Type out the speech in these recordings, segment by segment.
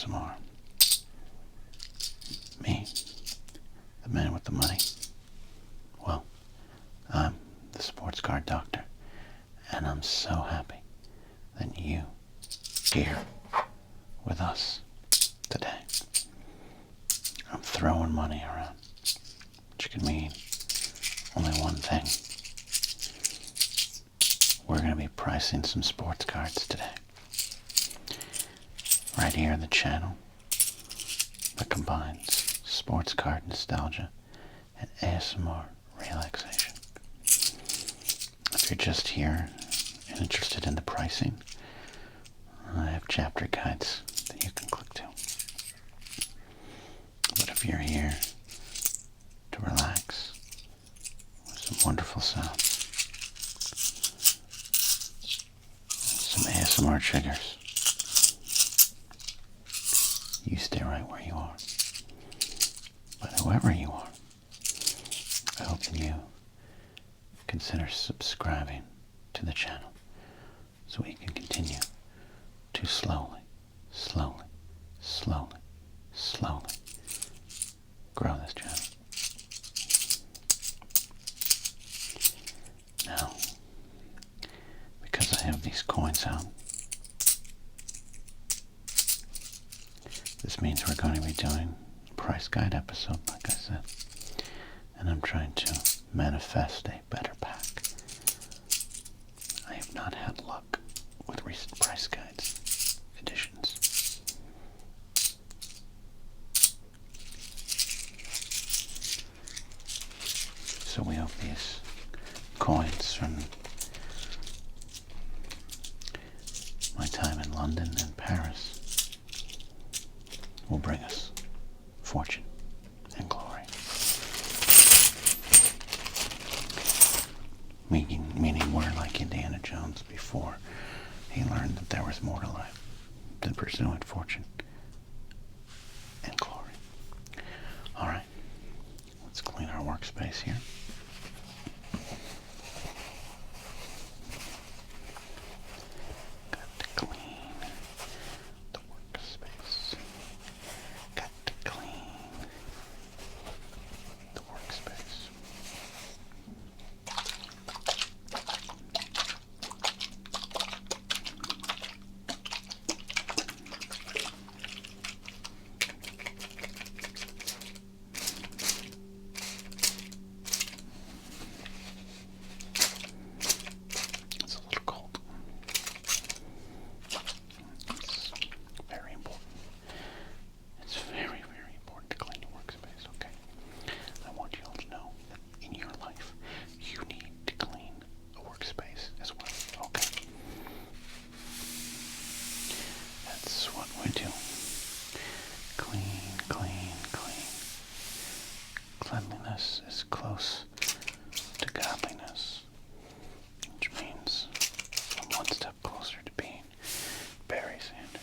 ASMR. Me, the man with the money. Well, I'm the sports card doctor, and I'm so happy that you here with us today. I'm throwing money around, which can mean only one thing. We're going to be pricing some sports cards today. Right here on the channel that combines sports card nostalgia and ASMR relaxation. If you're just here and interested in the pricing, I have chapter guides that you can click to. But if you're here to relax with some wonderful sounds, some ASMR triggers, you stay right where you are. But whoever you are, I hope that you consider subscribing to the channel so we can continue to slowly grow this channel. Now, because I have these coins out, this means we're going to be doing a price guide episode, like I said, and I'm trying to manifest a better pack. I have not had luck with recent price guides editions. So we hope these coins from my time in London and Paris will bring us fortune and glory. Meaning we're like Indiana Jones before he learned that there was more to life than pursuing fortune and glory. Alright, let's clean our workspace here. Got to clean the workspace. Got to clean the workspace. It's a little cold. It's very important. It's very, very important to clean your workspace, okay? I want you all to know that in your life, you need to clean a workspace as well, okay? That's what we do. Clean, clean, clean. Cleanliness is close to godliness, which means I'm one step closer to being Barry Sanders.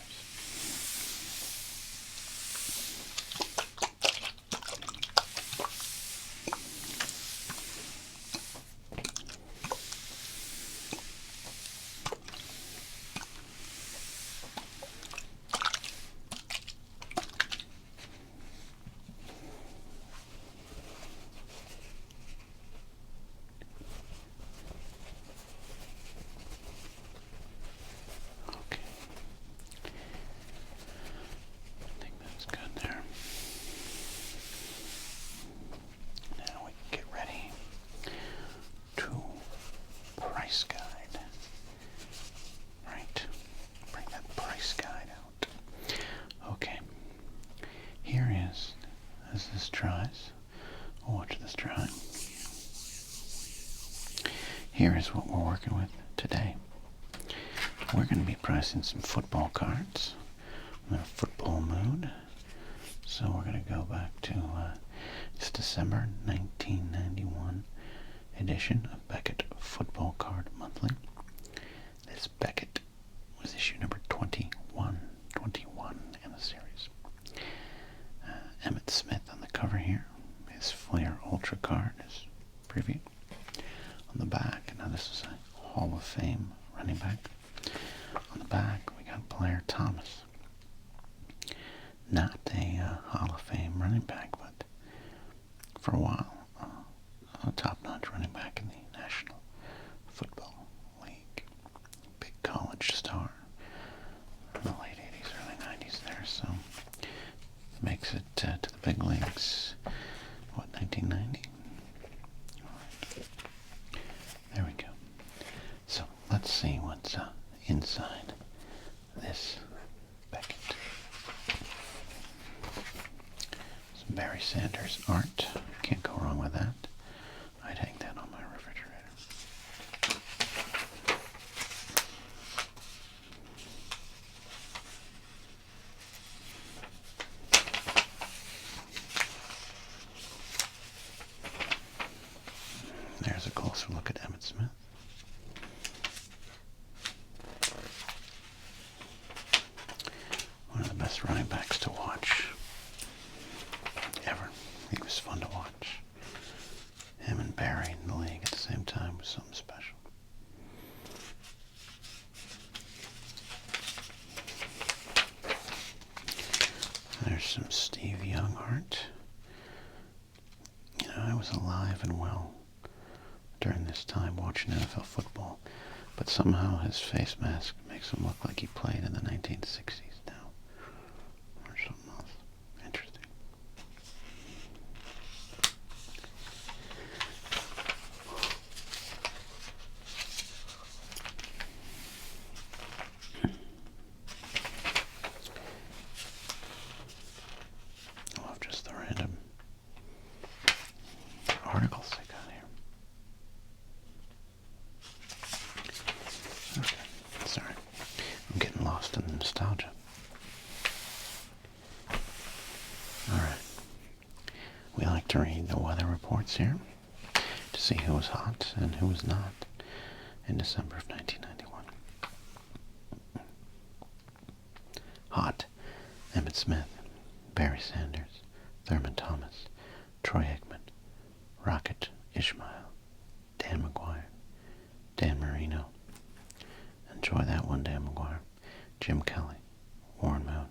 Okay. I think that's good there. Now we can get ready to price guide. Right. Bring that price guide out. Okay. Here is, as this dries, watch this dry. Here is what we're working with today. We're going to be pricing some football cards. I'm in a football mood. So we're going to go back to this December 1991 edition of Beckett Football Card Monthly. This Beckett was issue number 21 in the series. Emmett Smith on the cover here. His Flair Ultra card is preview. On the back, now this is a Hall of Fame running back. On the back, we got Blair Thomas. not a Hall of Fame running back, but for a while, a top-notch running back in the National Football League. Big college star in the late 80s, early 90s there, so makes it to the big leagues, what, 1990? All right. There we go. So let's see what's inside this packet. Some Barry Sanders art. Can't go wrong with that. I'd hang that on my refrigerator. There's a closer look at Emmitt Smith. One of the best running backs to watch ever. He was fun to watch. Him and Barry in the league at the same time was something special. There's some Steve Young art. You know, I was alive and well during this time watching NFL football, but somehow his face mask makes him look like he played in the 1960s now, or something else. Interesting. I love just the random articles they got here. Okay, sorry. I'm getting lost in the nostalgia. Alright. We like to read the weather reports here to see who was hot and who was not in December of 1991. Hot: Emmitt Smith, Barry Sanders, Thurman Thomas, Troy Aikman, Rocket Ishmael, Dan McGuire, Dan Marino. Enjoy that one, Dan McGuire. Jim Kelly, Warren Moon,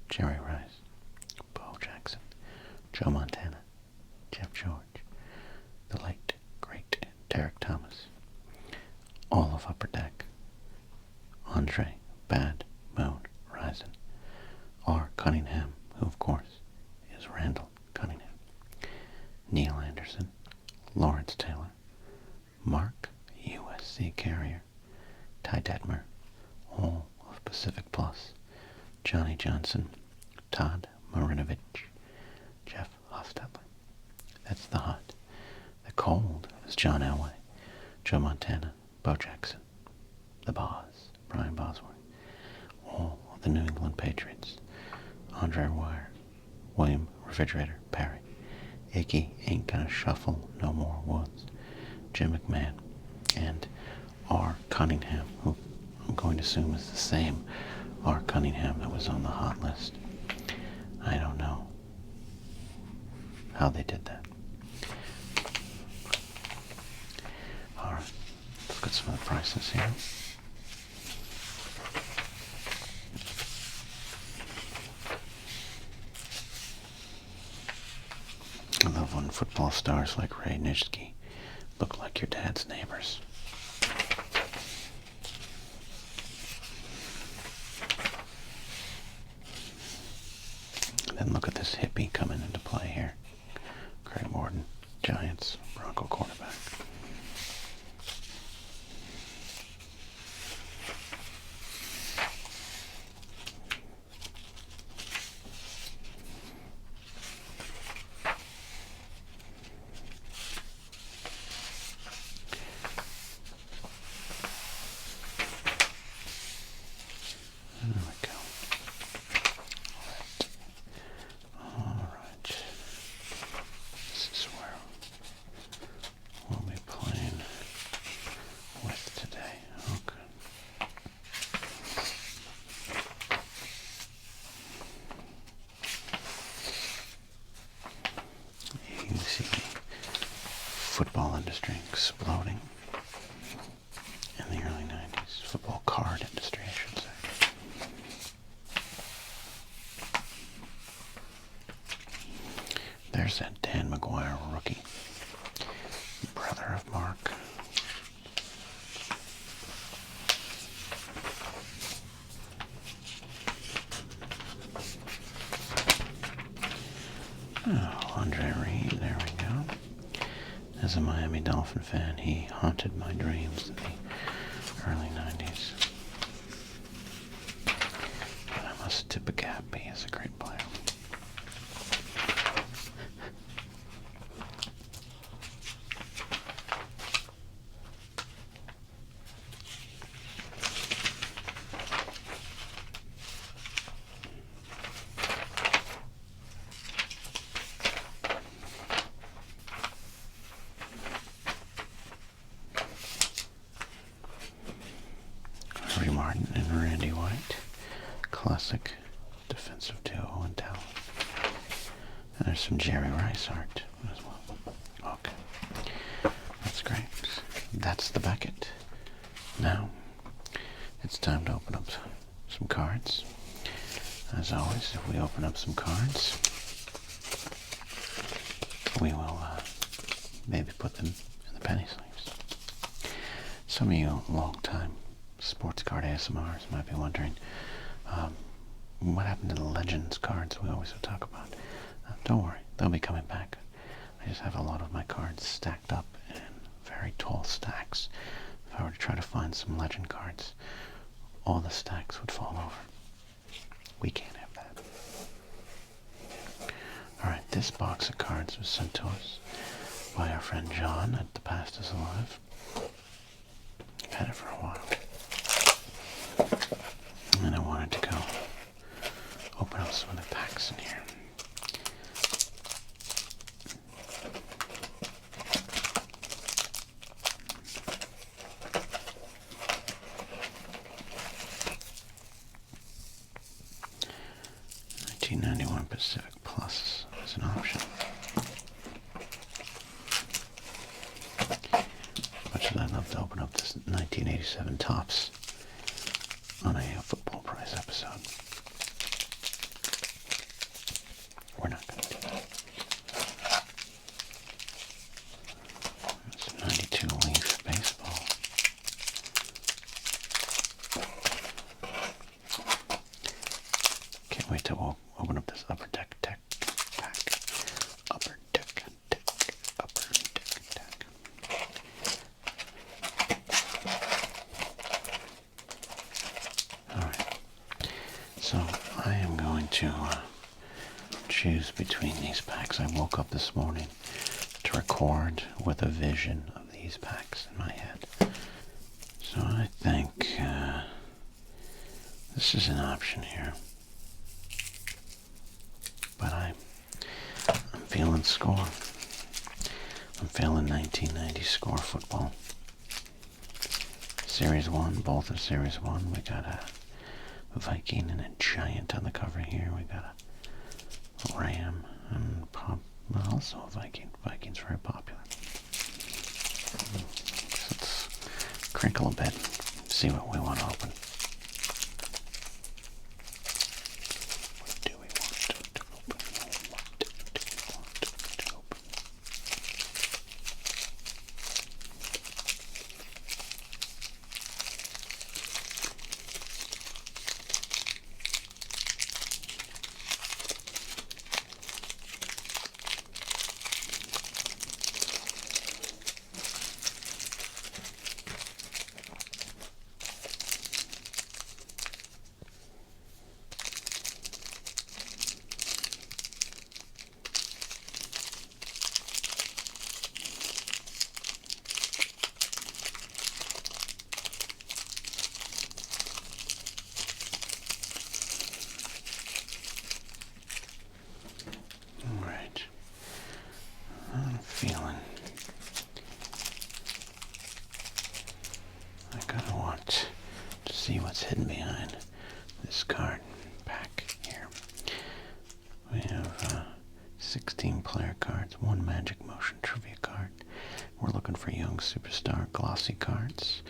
Jerry Rice, Bo Jackson, Joe Montana, Jeff George, the late, great Derek Thomas, all of Upper Deck, Andre, Bad, Moon, Risen, R. Cunningham, who of course is Randall Cunningham, Neil Anderson, Lawrence Taylor, Mark, USC Carrier, Ty Detmer, all of Pacific Plus, Johnny Johnson, Todd Marinovich, Jeff Hostetler. That's the hot. The cold is John Elway, Joe Montana, Bo Jackson, the Boz, Brian Bosworth, all of the New England Patriots, Andre Wire, William Refrigerator Perry, Icky Ain't Gonna Shuffle No More Woods, Jim McMahon, and R. Cunningham, who I'm going to assume is the same R. Cunningham that was on the hot list. I don't know how they did that. Alright, let's look at some of the prices here. I love when football stars like Ray Nitschke look like your dad's neighbors. Then look at this hippie coming into play here. Craig Morton, Giants, Bronco quarterback. There we go. Alright. This is where we'll be playing with today. Okay. You see the football industry exploding in the early 90s. Football card industry, I should say. There's that Dan McGuire rookie. Brother of Mark. Oh, Andre Reed, there we go. As a Miami Dolphin fan, he haunted my dreams in the early 90s. But I must tip a cap, he is a great player. Harvey Martin and Randy White, classic defensive duo and talent. And there's some Jerry Rice art as well. Okay, that's great. That's the Beckett. Now, it's time to open up some cards. As always, if we open up some cards, we will maybe put them in the penny sleeves. Some of you long-time sports card ASMRs might be wondering, what happened to the Legends cards we always would talk about? Don't worry, they'll be coming back. I just have a lot of my cards stacked up in very tall stacks. If I were to try to find some Legend cards, all the stacks would fall over. We can't have that. Alright, this box of cards was sent to us by our friend John at The Past is Alive. I've had it for a while. And I wanted to go open up some of the packs in here. $19.91 Pacific Plus is an option. Much as I'd love to open up this 1987 Topps on a football prize episode, we're not going to do that. It's 92 Leaf Baseball. Can't wait to open up this Upper Deck pack. Upper Deck. Alright, so I am going to choose between these packs. I woke up this morning to record with a vision of these packs in my head. So I think this is an option here. But I'm feeling Score. I'm feeling 1990 Score football. Series 1, both of Series 1. We got a Viking and a Giant on the cover here. We got a Ram and also a Viking. Viking's very popular. Let's crinkle a bit, see what we want to open. What do we want to open? What do we want to open? See what's hidden behind this card pack here. We have 16 player cards, 1 Magic Motion trivia card. We're looking for young superstar glossy cards,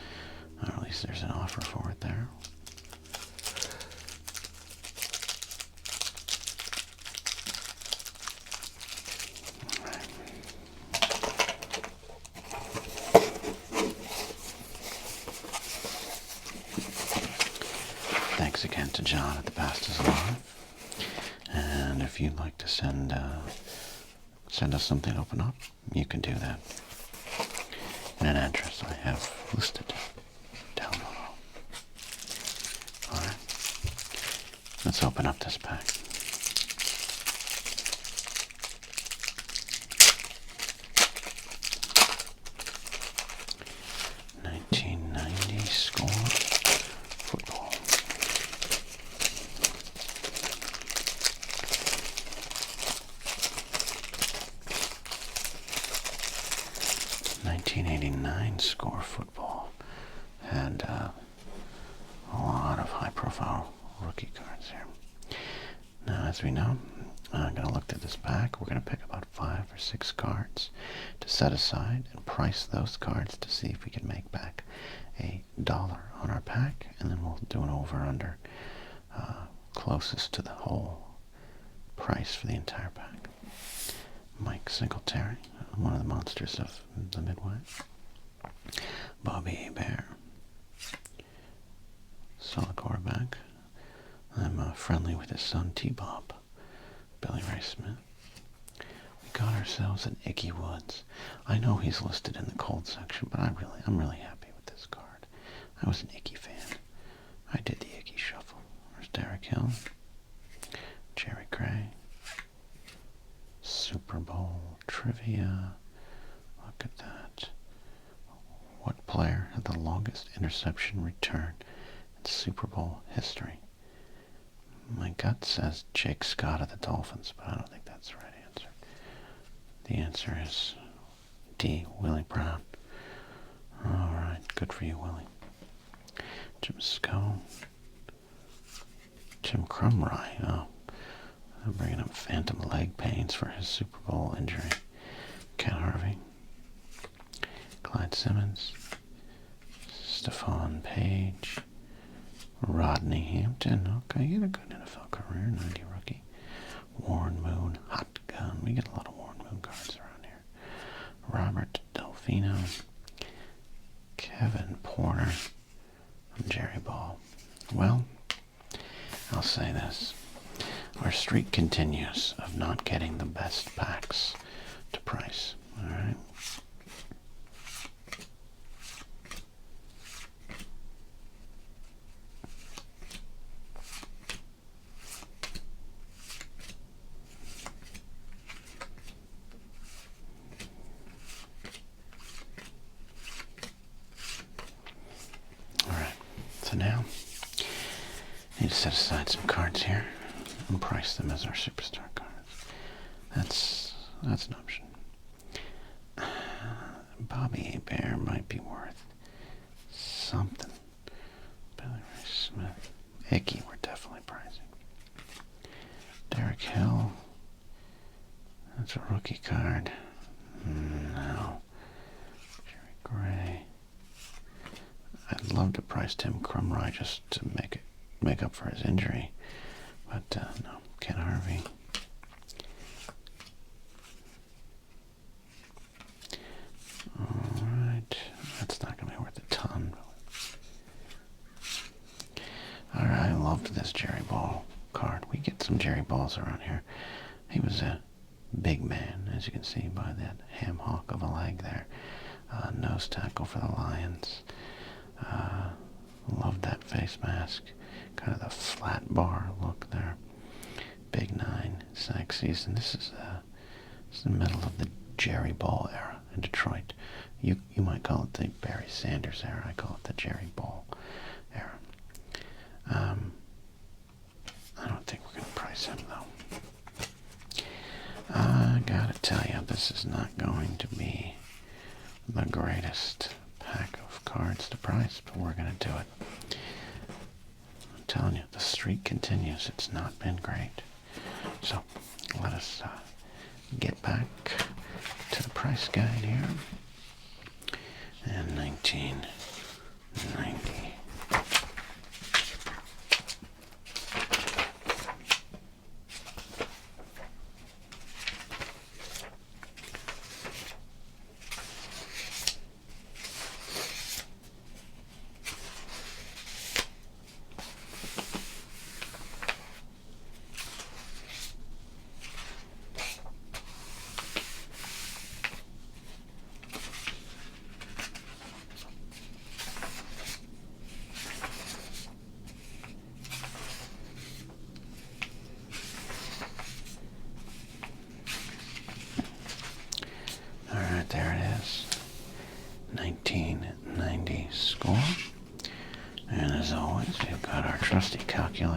or at least there's an offer for it there. thanks again to John at the Past is Alive. And if you'd like to send us something to open up, you can do that in an address I have listed down below. Alright, let's open up this pack. Score football. 1989 score football had a lot of high-profile rookie cards here. Now, as we know, I'm going to look through this pack. We're going to pick about 5 or 6 cards to set aside and price those cards to see if we can make back $1 on our pack, and then we'll do an over-under closest to the whole price for the entire pack. Mike Singletary, one of the monsters of the Midway. Bobby Bear, solid quarterback. I'm friendly with his son T-Bob. Billy Ray Smith. We got ourselves an Icky Woods. I know he's listed in the cold section, but I'm really happy with this card. I was an Icky fan. I did the Icky Shuffle. There's Derek Hill, Jerry Gray, Super Bowl trivia. Look at that. What player had the longest interception return in Super Bowl history? My gut says Jake Scott of the Dolphins, but I don't think that's the right answer. The answer is D, Willie Brown. Alright, good for you, Willie. Jim Sco. Jim Crumry. Oh, I'm bringing up phantom leg pains for his Super Bowl injury. Ken Harvey. Clyde Simmons. Stephon Page. Rodney Hampton. Okay, he had a good NFL career, 90 rookie. Warren Moon. Hot Gun. We get a lot of Warren Moon cards around here. Robert Delfino. Kevin Porter. And Jerry Ball. Well, I'll say this. Our streak continues of not getting the best packs to price. Alright? So now, I need to set aside some cards here and price them as our superstar cards. That's an option. Bobby Bear might be worth something. Billy Ray Smith. Icky, we're definitely pricing. Derek Hill. That's a rookie card. No. Jerry Gray. I'd love to price Tim Crumry just to make up for his injury, but no. Ken Harvey. All right, that's not gonna be worth a ton. All right, I loved this Jerry Ball card. We get some Jerry Balls around here. He was a big man, as you can see by that ham hock of a leg there. Nose tackle for the Lions. Love that face mask. Kind of the flat bar look there. Big 9 sack season. This is the middle of the Jerry Ball era in Detroit. You might call it the Barry Sanders era. I call it the Jerry Ball era. I don't think we're going to price him, though. I gotta tell you, this is not going to be the greatest pack of cards to price, but we're going to do it. I'm telling you, the streak continues. It's not been great. So, let us get back to the price guide here. And 1990.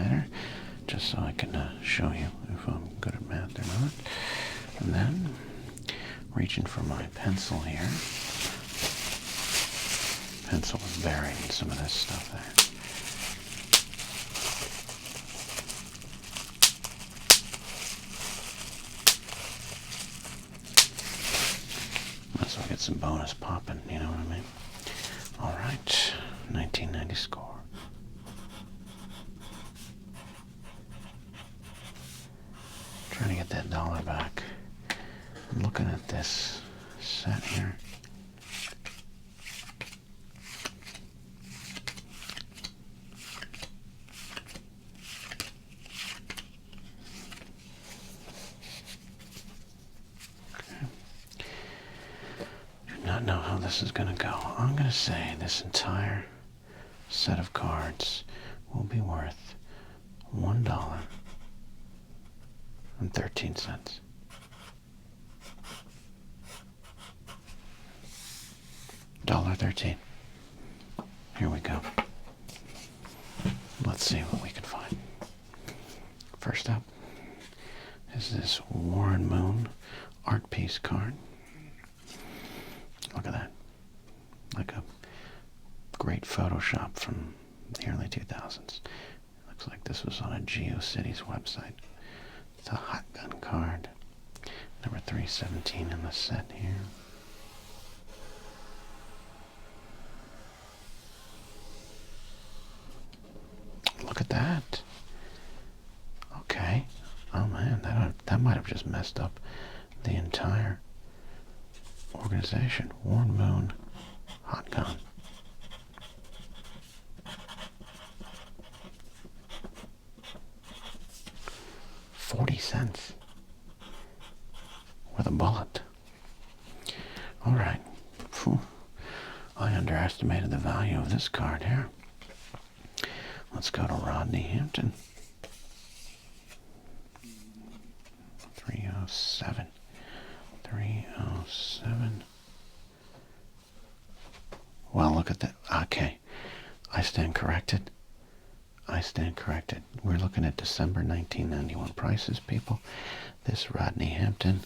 calculator, just so I can show you if I'm good at math or not. And then, reaching for my pencil here. Pencil is buried in some of this stuff there. Might as well get some bonus popping, you know what I mean? All right, 1990 score. Trying to get that dollar back. I'm looking at this set here. Not know how this is going to go. I'm going to say this entire set of cards will be worth $1.13. $1.13. Here we go. Let's see what we can find. First up is this Warren Moon art piece card. Look at that. Like a great Photoshop from the early 2000s. Looks like this was on a GeoCities website. It's a hot gun card. Number 317 in the set here. Look at that. Okay. Oh man, that might have just messed up the entire organization. Warren Moon hot gun. $0.40 with a bullet. All right. Phew. I underestimated the value of this card here. Let's go to Rodney Hampton. 307. 307. Well, look at that. Okay. I stand corrected. We're looking at December 1991 prices, people. This Rodney Hampton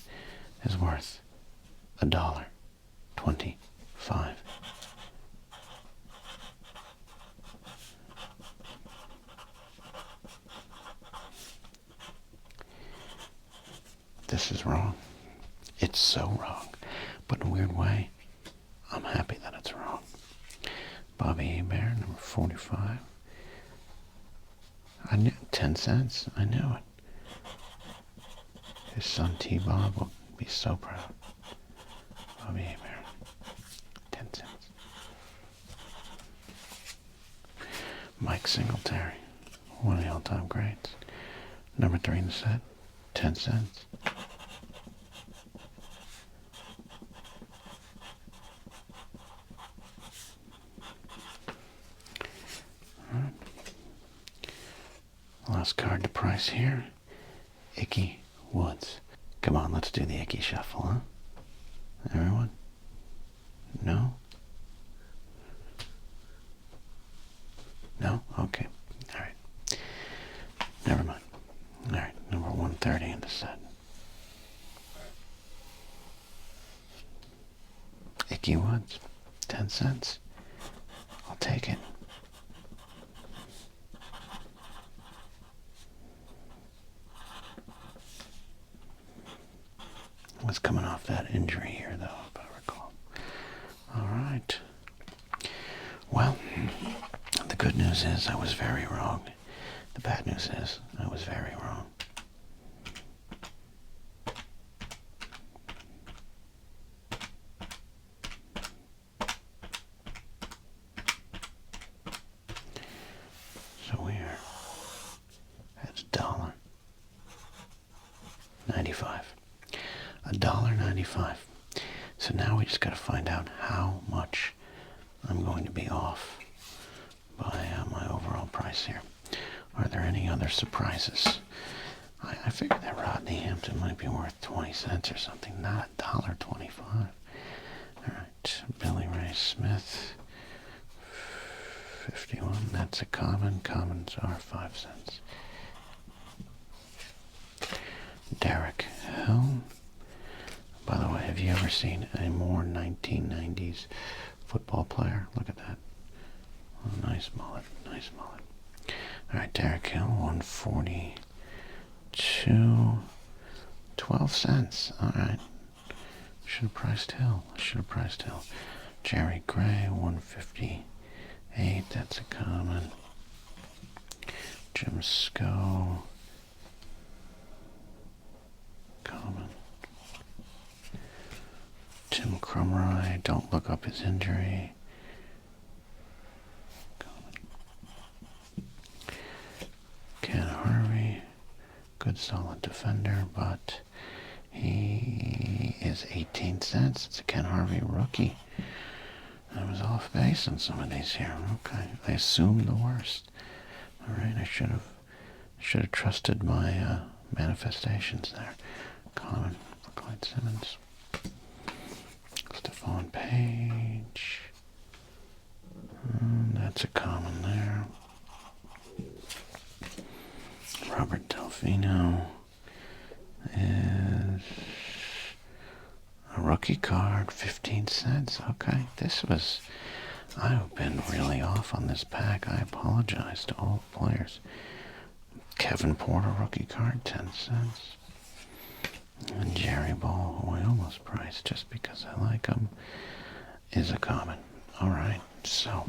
is worth $1.25. This is wrong. It's so wrong. But in a weird way, I'm happy that it's wrong. Bobby Hebert, number 45. I knew 10 cents. I knew it. His son T-Bob will be so proud. Bobby Hebert, 10 cents. Mike Singletary, one of the all-time greats. Number 3 in the set, 10 cents. Last card to price here, Icky Woods. Come on, let's do the Icky Shuffle, huh? Everyone? No? No? Okay. All right. Never mind. All right, number 130 in the set. Icky Woods, 10 cents. I'll take it. Was coming off that injury here, though, if I recall. All right. Well, the good news is I was very wrong. The bad news is I was very wrong. So we are at $1.95. $1.95. So now we just got to find out how much I'm going to be off by my overall price here. Are there any other surprises? I figured that Rodney Hampton might be worth 20 cents or something, not $1.25. All right, Billy Ray Smith, 151. That's a common. Commons are 5 cents. Derek Hill. By the way, have you ever seen a more 1990s football player? Look at that. Oh, nice mullet. Nice mullet. All right, Derek Hill, 142. 12 cents. All right. Should have priced Hill. Jerry Gray, 158. That's a common. Jim Sco. Common. Tim Crumroy. Don't look up his injury. Common. Ken Harvey. Good solid defender, but he is 18 cents. It's a Ken Harvey rookie. I was off base on some of these here. Okay, I assumed the worst. All right, I should have trusted my manifestations there. Common for Clyde Simmons. Stephon Page. That's a common there. Robert Delfino is a rookie card, 15 cents. Okay, I've been really off on this pack. I apologize to all the players. Kevin Porter, rookie card, 10 cents. And Jerry Ball, who I almost priced just because I like him, is a common. All right, so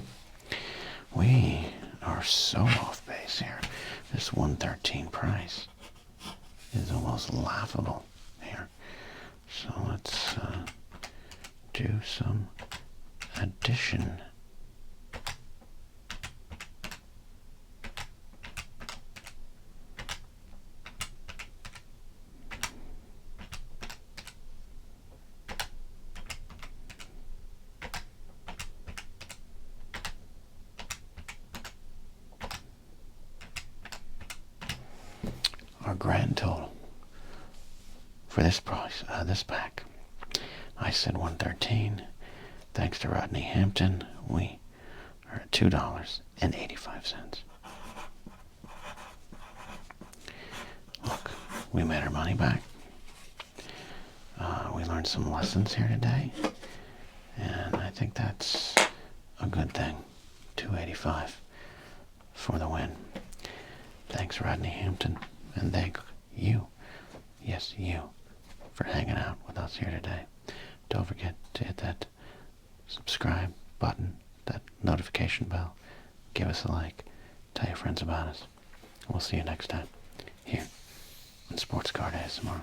we are so off base here. This 113 price is almost laughable here. So let's do some addition. Our grand total for this price, this pack, I said 113. Thanks to Rodney Hampton, we are at $2.85. Look, we made our money back. We learned some lessons here today, and I think that's a good thing. $2.85 for the win. Thanks, Rodney Hampton. And thank you, yes, you, for hanging out with us here today. Don't forget to hit that subscribe button, that notification bell. Give us a like. Tell your friends about us. We'll see you next time here on Sports Card ASMR.